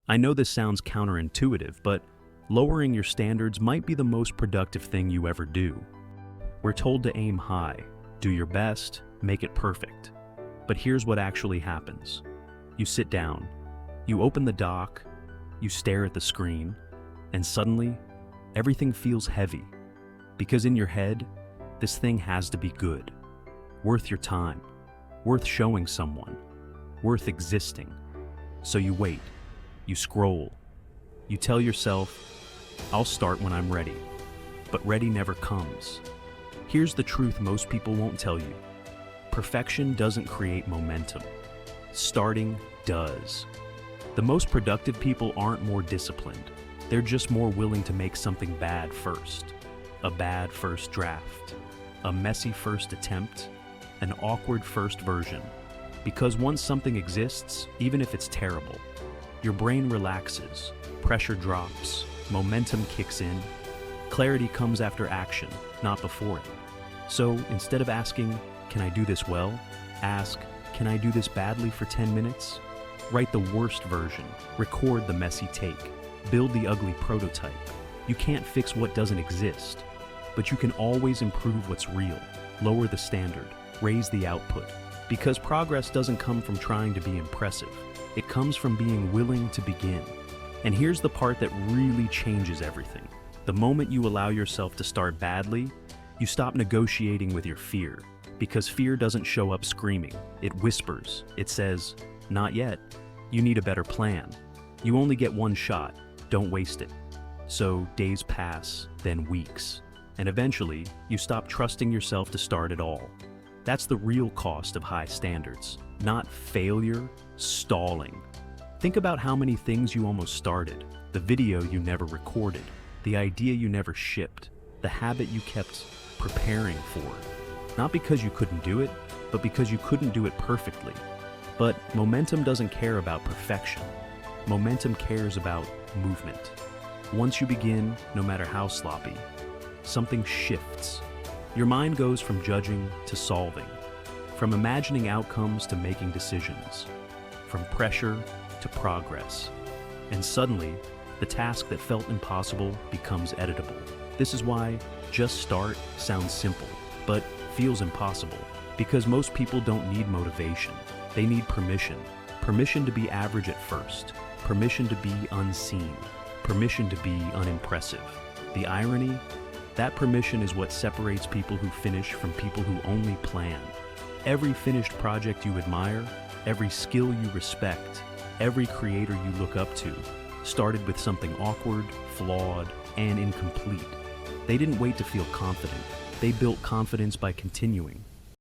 I know this sounds counterintuitive, but lowering your standards might be the most productive thing you ever do. We're told to aim high, do your best, make it perfect. But here's what actually happens. You sit down, you open the dock, you stare at the screen, and suddenly, everything feels heavy. Because in your head, this thing has to be good, worth your time, worth showing someone, worth existing. So you wait, you scroll, you tell yourself, I'll start when I'm ready. But ready never comes. Here's the truth most people won't tell you. Perfection doesn't create momentum. Starting does. The most productive people aren't more disciplined. They're just more willing to make something bad first. A bad first draft. A messy first attempt. An awkward first version. Because once something exists, even if it's terrible, your brain relaxes, pressure drops, momentum kicks in. Clarity comes after action, not before it. So instead of asking, can I do this well? Ask, can I do this badly for 10 minutes? Write the worst version, record the messy take, build the ugly prototype. You can't fix what doesn't exist, but you can always improve what's real, lower the standard, raise the output. Because progress doesn't come from trying to be impressive, it comes from being willing to begin. And here's the part that really changes everything. The moment you allow yourself to start badly, you stop negotiating with your fear. Because fear doesn't show up screaming, it whispers, it says, not yet, you need a better plan. You only get one shot, don't waste it. So days pass, then weeks, and eventually you stop trusting yourself to start at all. That's the real cost of high standards, not failure, stalling. Think about how many things you almost started, the video you never recorded, the idea you never shipped, the habit you kept preparing for. Not because you couldn't do it, but because you couldn't do it perfectly. But momentum doesn't care about perfection. Momentum cares about movement. Once you begin, no matter how sloppy, something shifts. Your mind goes from judging to solving, from imagining outcomes to making decisions, from pressure to progress. And suddenly, the task that felt impossible becomes editable. This is why just start sounds simple, but feels impossible. Because most people don't need motivation. They need permission. Permission to be average at first. Permission to be unseen. Permission to be unimpressive. The irony? That permission is what separates people who finish from people who only plan. Every finished project you admire, every skill you respect, every creator you look up to, started with something awkward, flawed, and incomplete. They didn't wait to feel confident. They built confidence by continuing.